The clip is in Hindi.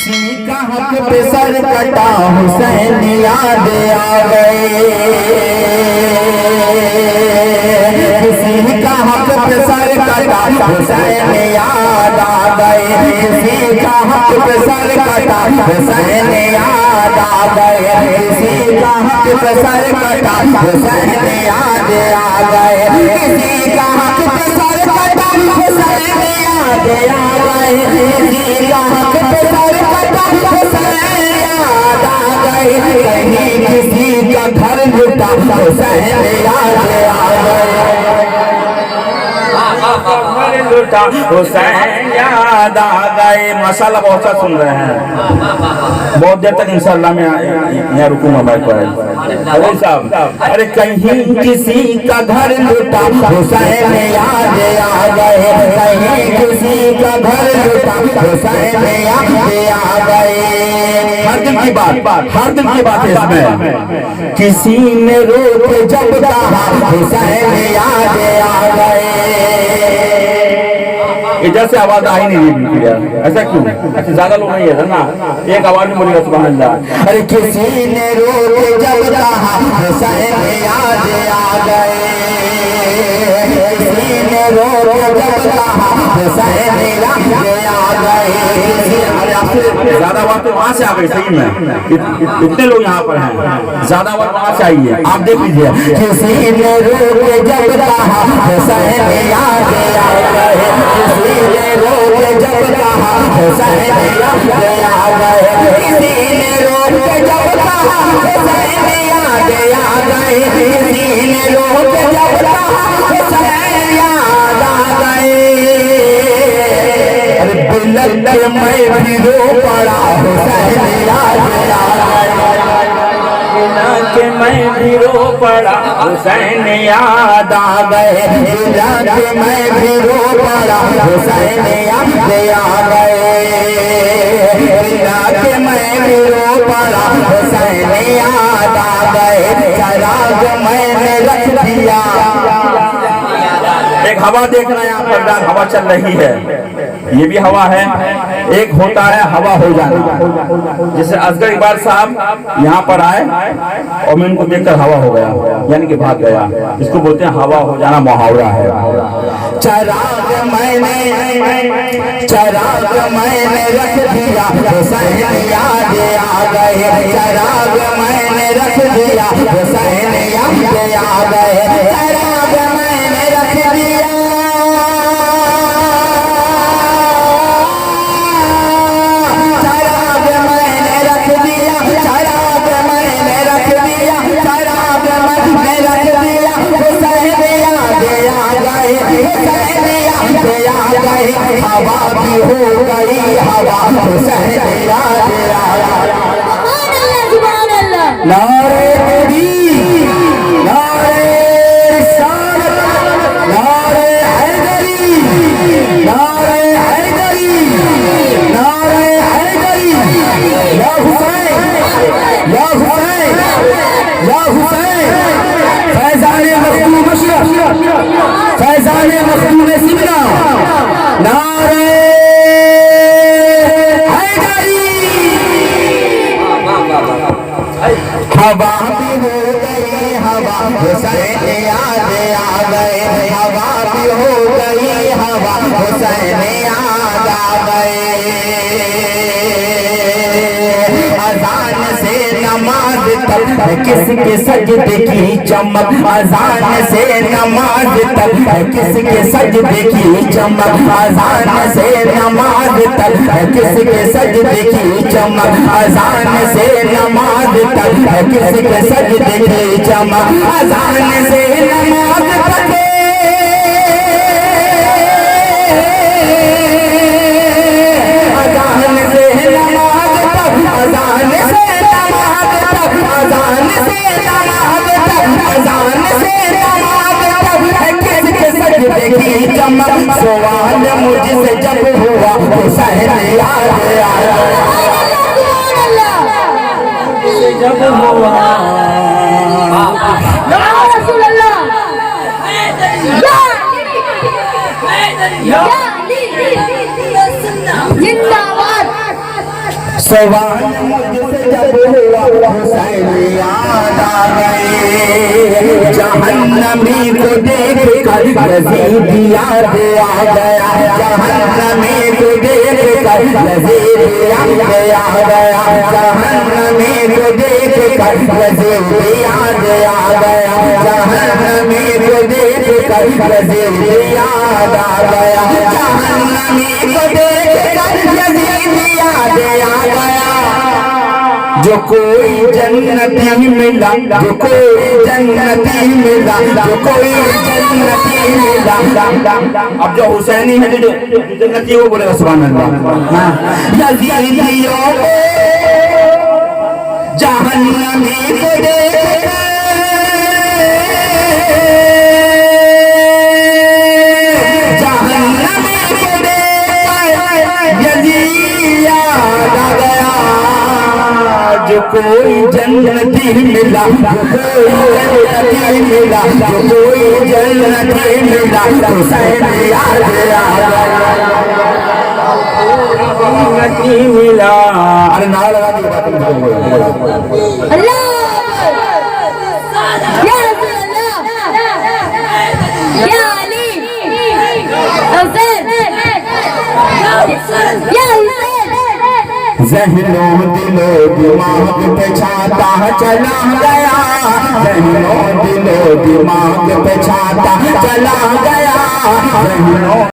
का हक पे सर कटा हुसैन याद आ गए। किसी का हक पे सर कटा हुसैन याद आ गए। किसी का हक पे सर कटा हुसैन याद आ गए। किसी का हक पे सर कटा हुसैन याद आ गए। किसी का हक पे सर कटा हुसैन याद आ गए। किसी का हक पे सर कटा हुसैन याद आ गए। कहीं किसी का घर लुटा हुसैन याद आ गए। लुटा हुसैन याद आ गए। माशाल्लाह बहुत अच्छा सुन रहे हैं। बहुत देर तक इंशाल्लाह मैं यहाँ रुकूंगा भाई पर। अरे साहब, अरे कहीं किसी का घर लुटा हुसैन याद आ गए। कहीं किसी का घर लुटा हुसैन याद आ गए। हर दिन की बात, हर दिन की बात है इसमें। किसी ने रोक जब कहा हुसैन याद आ गए। इधर से आवाज आ ही नहीं रही है, ऐसा क्यों? अच्छा ज्यादा लोग नहीं है ना, एक आवाज में बोलेगा सुभान अल्लाह। अरे किसी ने रोक जब कहा हुसैन याद आ गए। किसी ने रोक जब कहा हुसैन याद आ गए। अरे आपसे ज्यादा बात तो वहां से आ गई सही में। इतने लोग यहाँ पर हैं, ज्यादा बात वहां से आई है, आप देख लीजिए। किसी ने रोक जब कहा हुसैन याद आ गए। किसी ने रोक जब कहा हुसैन याद आ गए। किसी ने रोक जब कहा हुसैन याद आ गए। किसी ने रोक जब कहा हुसैन याद आ गए। अरे बिलल मैं भी रो पड़ा हुसैन याद आ गए। कि मैं भी रो पड़ा हुसैन याद आ गए। कि मैं भी रो पड़ा हुसैन याद आ गए। कि मैं भी रो पड़ा हुसैन याद आ गए। चराग मैंने रख दिया। एक हवा देखना यहाँ पर, हवा चल रही है, ये भी हवा है। एक होता है हवा हो जाना, जैसे असगर इकबाल साहब यहाँ पर आए और मैं उनको देखकर हवा हो गया, यानी कि भाग गया। इसको बोलते हैं हवा हो जाना, मुहावरा है। चराग मैंने रख दिया हुसैन याद आ गए। चराग मैंने रख दिया हुसैन याद आ गए। चराग मैंने रख दिया। चराग मैंने रख दिया। चराग मैंने रख दिया। चराग मैंने रख दिया। हुसैन याद आ गए। हुसैन याद आ गए। हवा भी हो गई हवा हुसैन याद आ गए। नारे तकबीर, नारे रिसालत, नारे हैदरी, नारे हैदरी, नारे हैदरी। या हुसैन, या हुसैन, या हुसैन। फैजाने मखदूम मशरक, फैजाने मखदूम सिमरा, नारे हैदरी। हवा भी हो गई हवा हुसैन याद आ गए। हवा भी हो गई हवा हुसैन याद आ गए। अजान से नमाज तक किसके सजदे की चमक। अजान से नमाज तक किसके सजदे की चमक। अजान से नमाज तक किसके सजदे की चमक। अजान से नमाज तक किसके सजदे की चमक। अजान से नमाज तक अजान से नमाज तक अजान से नमाज तक अजान से नमाज तक अजान से नमाज तक किसके सजदे की चमक। सवाल मुझसे जब हुआ हुसैन याद आया। जब हुआ या रसूल अल्लाह, जिंदाबाद। सवाल मुझसे जब हुआ हुसैन याद आ गए, जहन्नमी को देख कर यजीद याद आ गया, जहन्नमी को देख कर यजीद याद आ गया, जहन्नमी को देख कर यजीद याद आ गया, जहन्नमी को देख कर यजीद याद आ गया, जहन्नमी को देख कर यजीद याद आ गया। जो कोई जन्नती मिला, जो कोई जन्नती मिला, जो कोई जन्नती मिला। अब जो हुसैनी है जो जन्नती वो बोलेगा सुभान अल्लाह। यजीदियों को जहन्नमी को देख जो कोई जन्नती मिला, जो कोई जन्नती मिला, जो कोई जन्नती मिला, हुसैन याद आ गया, जन्नती मिला। अरे नारा लगा के बात अल्लाह या या अली ज़हनों दिलो दिमाग पे छाता चला गया, ज़हनों दिलो दिमाग पे छाता चला गया, ज़हनों